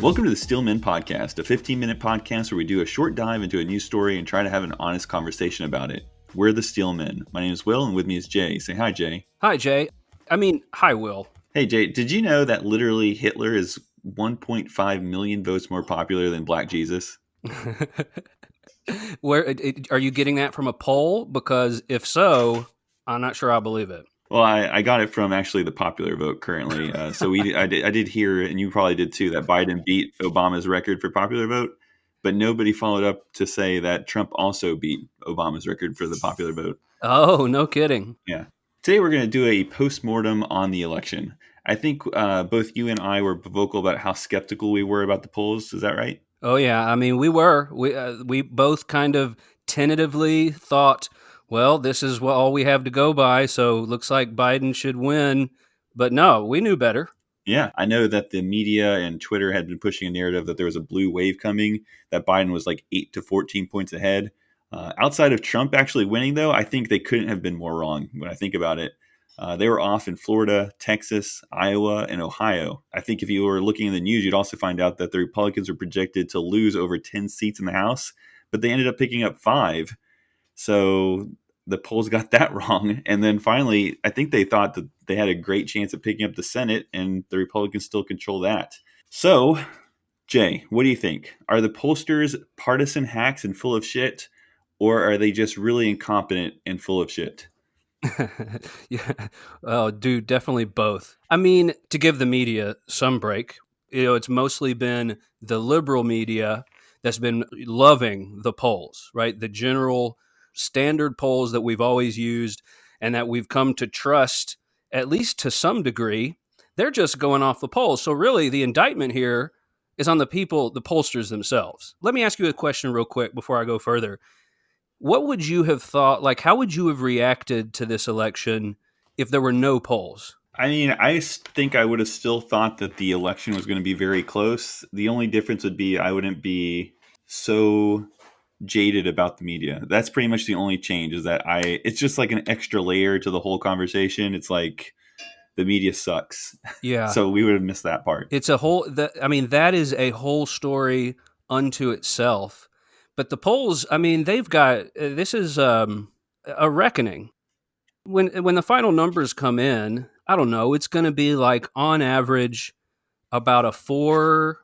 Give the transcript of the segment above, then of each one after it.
Welcome to the Steelman Podcast, a 15-minute podcast where we do a short dive into a news story and try to have an honest conversation about it. We're the Steelmen. My name is Will, and with me is Jay. Say hi, Jay. Hi, Jay. Hi, Will. Hey, Jay, did you know that literally Hitler is 1.5 million votes more popular than Black Jesus? Where are you getting that from a poll? Because if so, I'm not sure I believe it. Well, I got it from actually the popular vote currently. I did hear, and you probably did too, that Biden beat Obama's record for popular vote, but nobody followed up to say that Trump also beat Obama's record for the popular vote. Oh, no kidding. Yeah. Today we're going to do a post-mortem on the election. I think both you and I were vocal about how skeptical we were about the polls. Is that right? Oh, yeah. I mean, we were. We both kind of tentatively thought, well, this is all we have to go by, so looks like Biden should win. But no, we knew better. Yeah, I know that the media and Twitter had been pushing a narrative that there was a blue wave coming, that Biden was like 8 to 14 points ahead. Outside of Trump actually winning, though, I think they couldn't have been more wrong when I think about it. They were off in Florida, Texas, Iowa, and Ohio. I think if you were looking in the news, you'd also find out that the Republicans were projected to lose over 10 seats in the House, but they ended up picking up 5. So the polls got that wrong. And then finally, I think they thought that they had a great chance of picking up the Senate, and the Republicans still control that. So, Jay, what do you think? Are the pollsters partisan hacks and full of shit, or are they just really incompetent and full of shit? Yeah. Oh, dude, definitely both. I mean, to give the media some break, it's mostly been the liberal media that's been loving the polls, right? The general standard polls that we've always used and that we've come to trust, at least to some degree. They're just going off the polls. So really, the indictment here is on the people, the pollsters themselves. Let me ask you a question real quick before I go further. What would you have thought, like, how would you have reacted to this election if there were no polls? I mean, I think I would have still thought that the election was going to be very close. The only difference would be I wouldn't be so jaded about the media. That's pretty much the only change, is that it's just like an extra layer to the whole conversation. It's like the media sucks. Yeah. So we would have missed that part. It's that is a whole story unto itself. But the polls, I mean, this is a reckoning. When the final numbers come in, I don't know, it's going to be like on average about a 4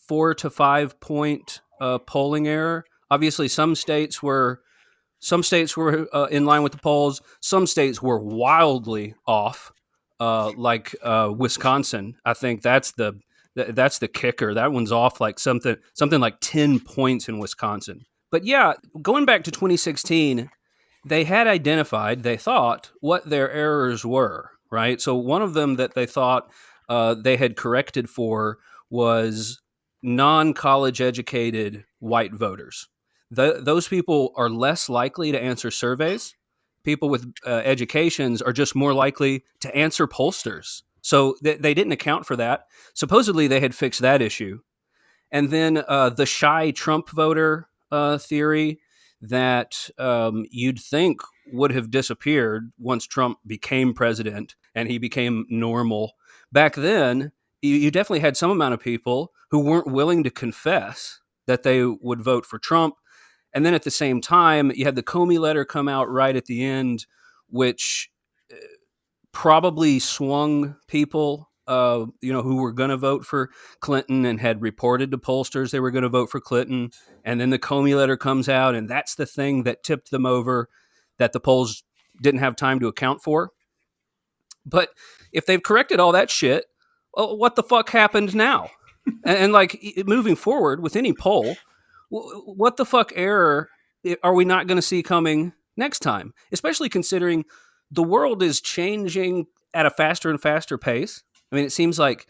to 5 point polling error. Obviously, some states were in line with the polls. Some states were wildly off, like Wisconsin. I think that's the kicker. That one's off like something like 10 points in Wisconsin. But yeah, going back to 2016, they had identified, they thought, what their errors were, right? So one of them that they thought they had corrected for was non-college educated white voters. Those people are less likely to answer surveys. People with educations are just more likely to answer pollsters. So they didn't account for that. Supposedly they had fixed that issue. And then the shy Trump voter theory that you'd think would have disappeared once Trump became president and he became normal. Back then, you definitely had some amount of people who weren't willing to confess that they would vote for Trump. And then at the same time, you had the Comey letter come out right at the end, which probably swung people, who were going to vote for Clinton and had reported to pollsters they were going to vote for Clinton. And then the Comey letter comes out, and that's the thing that tipped them over, that the polls didn't have time to account for. But if they've corrected all that shit, well, what the fuck happened now? and like moving forward with any poll, what the fuck error are we not going to see coming next time? Especially considering the world is changing at a faster and faster pace. I mean, it seems like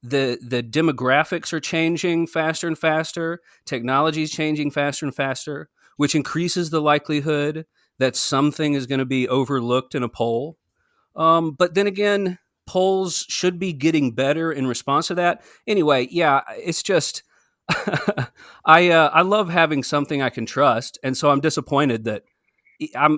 the demographics are changing faster and faster. Technology is changing faster and faster, which increases the likelihood that something is going to be overlooked in a poll. But then again, polls should be getting better in response to that. Anyway, yeah, it's just I love having something I can trust, and so I'm disappointed that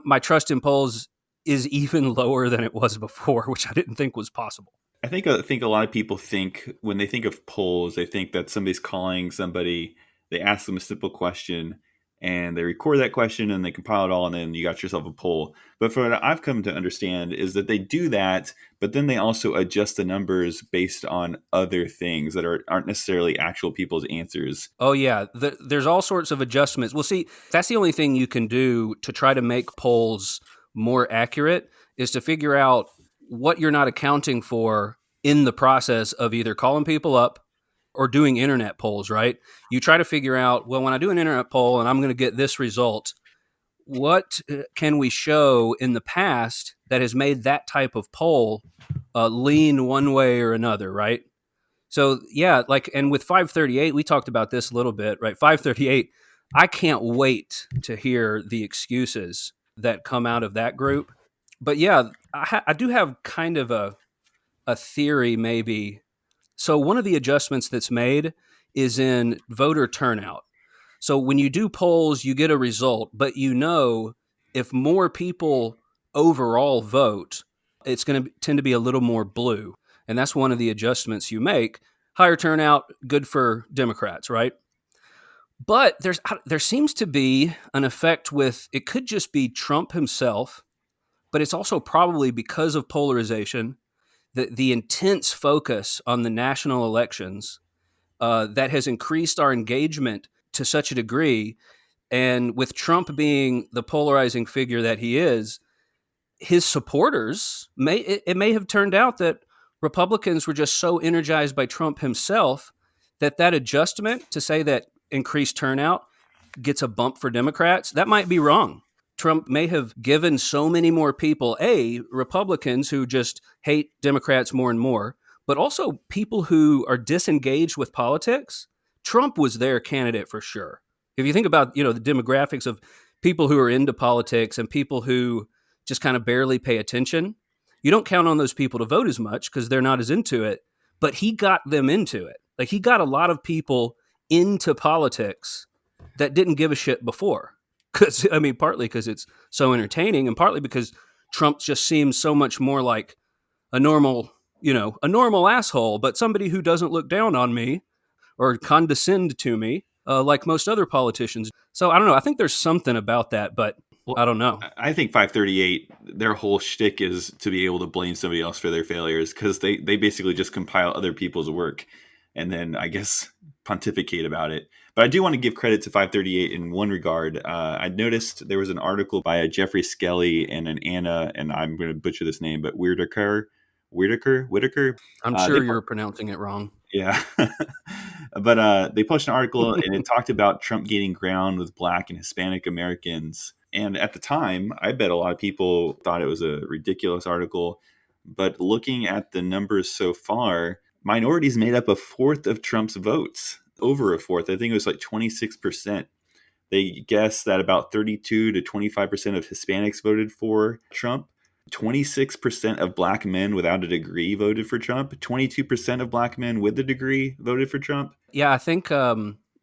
my trust in polls is even lower than it was before, which I didn't think was possible. I think a lot of people think when they think of polls, they think that somebody's calling somebody, they ask them a simple question, and they record that question and they compile it all, and then you got yourself a poll. But for what I've come to understand is that they do that, but then they also adjust the numbers based on other things that aren't necessarily actual people's answers. Oh yeah, there's all sorts of adjustments. Well, see, that's the only thing you can do to try to make polls more accurate is to figure out what you're not accounting for in the process of either calling people up or doing internet polls, right? You try to figure out, well, when I do an internet poll and I'm going to get this result, what can we show in the past that has made that type of poll lean one way or another, right? So yeah, like, and with 538, we talked about this a little bit, right? 538, I can't wait to hear the excuses that come out of that group. But yeah, I do have kind of a theory, maybe. So one of the adjustments that's made is in voter turnout. So when you do polls, you get a result, but you know if more people overall vote, it's going to tend to be a little more blue. And that's one of the adjustments you make. Higher turnout, good for Democrats, right? But there seems to be an effect with it could just be Trump himself, but it's also probably because of polarization, the intense focus on the national elections that has increased our engagement to such a degree. And with Trump being the polarizing figure that he is, his supporters it may have turned out that Republicans were just so energized by Trump himself that adjustment to say that increased turnout gets a bump for Democrats, that might be wrong. Trump may have given so many more people, Republicans who just hate Democrats more and more, but also people who are disengaged with politics. Trump was their candidate for sure. If you think about, the demographics of people who are into politics and people who just kind of barely pay attention, you don't count on those people to vote as much because they're not as into it. But he got them into it. Like he got a lot of people into politics that didn't give a shit before. Because partly because it's so entertaining, and partly because Trump just seems so much more like a normal, a normal asshole, but somebody who doesn't look down on me or condescend to me like most other politicians. So I don't know. I think there's something about that, but I Well, don't know. I think 538, their whole shtick is to be able to blame somebody else for their failures because they basically just compile other people's work and then I guess pontificate about it. But I do want to give credit to 538 in one regard. I noticed there was an article by a Jeffrey Skelly and an Anna, and I'm going to butcher this name, but Whitaker. I'm They sure you're pronouncing it wrong. Yeah. But they published an article and it talked about Trump gaining ground with Black and Hispanic Americans. And at the time, I bet a lot of people thought it was a ridiculous article. But looking at the numbers so far, minorities made up a fourth of Trump's votes, over a fourth. I think it was like 26%. They guess that about 32 to 25% of Hispanics voted for Trump. 26% of black men without a degree voted for Trump. 22% of black men with a degree voted for Trump. Yeah, I think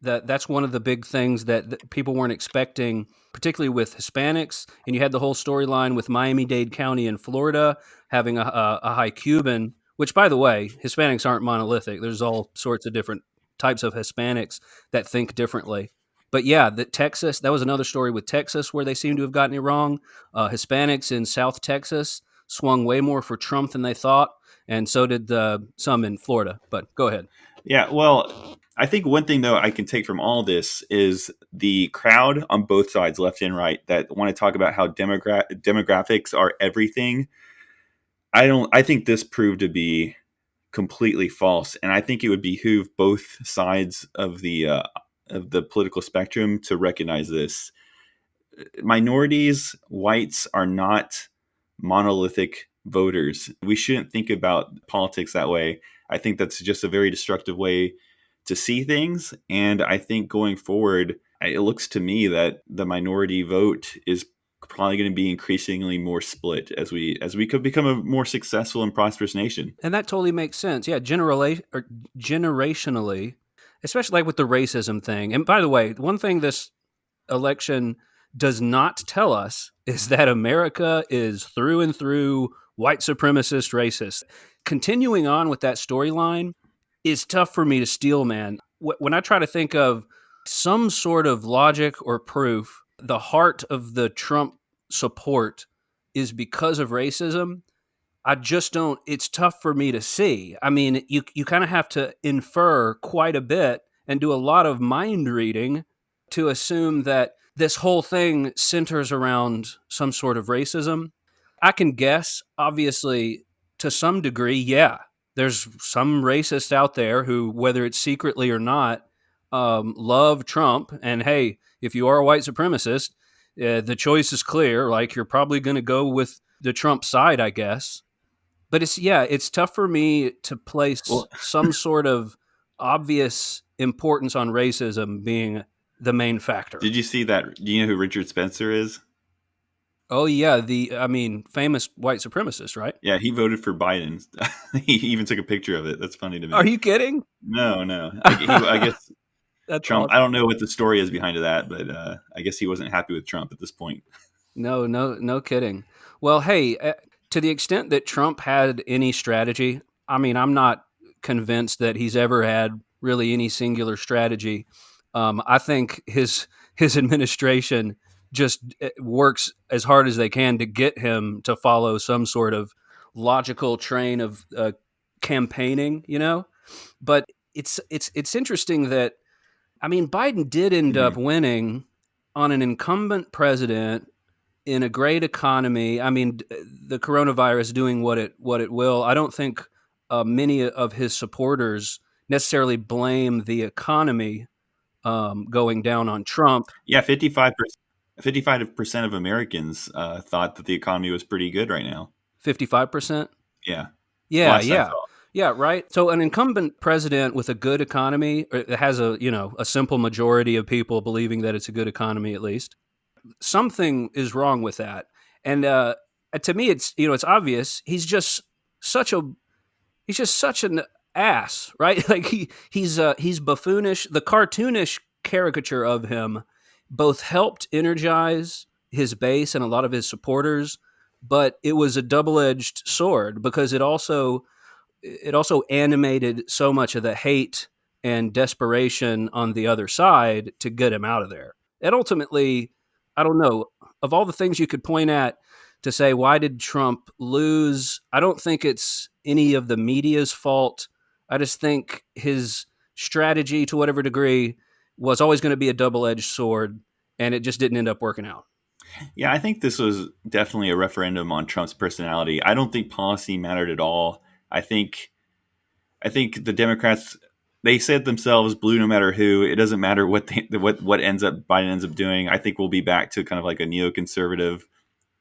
that's one of the big things that people weren't expecting, particularly with Hispanics. And you had the whole storyline with Miami-Dade County in Florida having a high Cuban, which, by the way, Hispanics aren't monolithic. There's all sorts of different types of Hispanics that think differently. But yeah, that was another story with Texas where they seem to have gotten it wrong. Hispanics in South Texas swung way more for Trump than they thought, and so did some in Florida. But go ahead. Yeah, well, I think one thing though I can take from all this is the crowd on both sides, left and right, that want to talk about how demographics are everything. I don't. I think this proved to be completely false, and I think it would behoove both sides of the political spectrum to recognize this. Minorities, whites are not monolithic voters. We shouldn't think about politics that way. I think that's just a very destructive way to see things. And I think going forward, it looks to me that the minority vote is probably going to be increasingly more split as we could become a more successful and prosperous nation. And that totally makes sense. Yeah, generationally, especially like with the racism thing. And by the way, one thing this election does not tell us is that America is through and through white supremacist, racist. Continuing on with that storyline is tough for me to steal, man. When I try to think of some sort of logic or proof, the heart of the Trump support is because of racism. I just don't. It's tough for me to see. I mean, you kind of have to infer quite a bit and do a lot of mind reading to assume that this whole thing centers around some sort of racism. I can guess, obviously, to some degree, yeah. There's some racists out there who, whether it's secretly or not, love Trump. And hey, if you are a white supremacist, the choice is clear. Like, you're probably going to go with the Trump side, I guess. But it's tough for me to place Well, some sort of obvious importance on racism being the main factor. did you see that? Do you know who Richard Spencer is? Oh yeah, famous white supremacist, right? Yeah, he voted for Biden. He even took a picture of it. That's funny to Are me. you kidding? No, no. I guess That's Trump. I awesome. don't know what the story is behind that, but I guess he wasn't happy with Trump at this point. No, no, no kidding. Well, hey, to the extent that Trump had any strategy, I mean, I'm not convinced that he's ever had really any singular strategy. I think his administration just works as hard as they can to get him to follow some sort of logical train of campaigning, you know. But it's interesting that I mean, Biden did end up Hmm. winning on an incumbent president in a great economy. I mean, the coronavirus doing what it will. I don't think many of his supporters necessarily blame the economy going down on Trump. Yeah, 55% of Americans thought that the economy was pretty good right now. 55%. Yeah, Yeah, last I yeah, saw. yeah. Right. So an incumbent president with a good economy has a simple majority of people believing that it's a good economy at least. Something is wrong with that, and to me, it's obvious. Such a he's just such an ass, right? Like he's buffoonish. The cartoonish caricature of him both helped energize his base and a lot of his supporters, but it was a double-edged sword because it also animated so much of the hate and desperation on the other side to get him out of there. And ultimately, I don't know, of all the things you could point at to say, why did Trump lose? I don't think it's any of the media's fault. I just think his strategy, to whatever degree, was always going to be a double edged sword, and it just didn't end up working out. Yeah, I think this was definitely a referendum on Trump's personality. I don't think policy mattered at all. I think I think the Democrats they said themselves blue no matter who. It doesn't matter what ends up Biden ends up doing. I think we'll be back to kind of like a neoconservative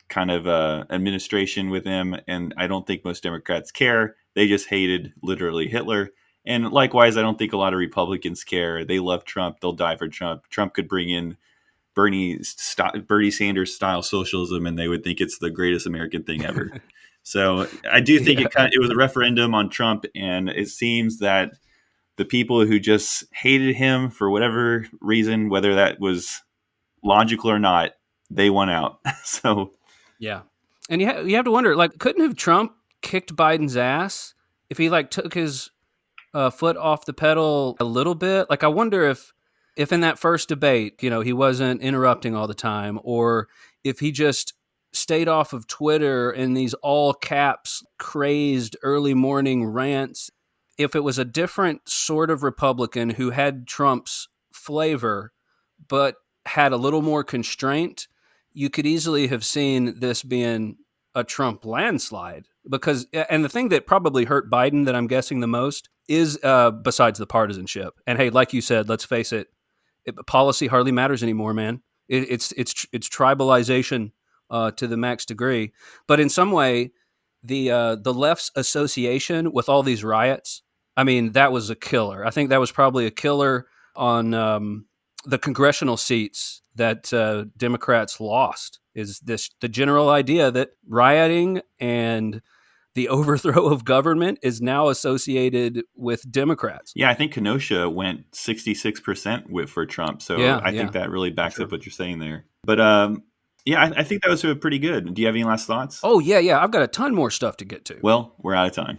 kind of administration with him, and I don't think most Democrats care. They just hated literally Hitler. And likewise, I don't think a lot of Republicans care. They love Trump. They'll die for Trump. Trump could bring in Bernie Sanders style socialism, and they would think it's the greatest American thing ever. So I do think Yeah. it was a referendum on Trump, and it seems that the people who just hated him for whatever reason, whether that was logical or not, they won out. So Yeah. And you have to wonder, like, couldn't have Trump kicked Biden's ass if he like took his foot off the pedal a little bit? Like, I wonder if in that first debate, he wasn't interrupting all the time, or if he just stayed off of Twitter in these all caps crazed early morning rants. If it was a different sort of Republican who had Trump's flavor, but had a little more constraint, you could easily have seen this being a Trump landslide. And the thing that probably hurt Biden that I'm guessing the most is besides the partisanship. And hey, like you said, let's face it, policy hardly matters anymore, man. It's tribalization to the max degree. But in some way, the left's association with all these riots, I mean, that was a killer. I think that was probably a killer on the congressional seats that Democrats lost. Is this the general idea that rioting and the overthrow of government is now associated with Democrats? yeah, I think Kenosha went 66% with for Trump. So Yeah, I think yeah, that really for backs up sure. what you're saying there. But Yeah, I think that was pretty good. Do you have any last thoughts? Oh, yeah, yeah. I've got a ton more stuff to get to. Well, we're out of time.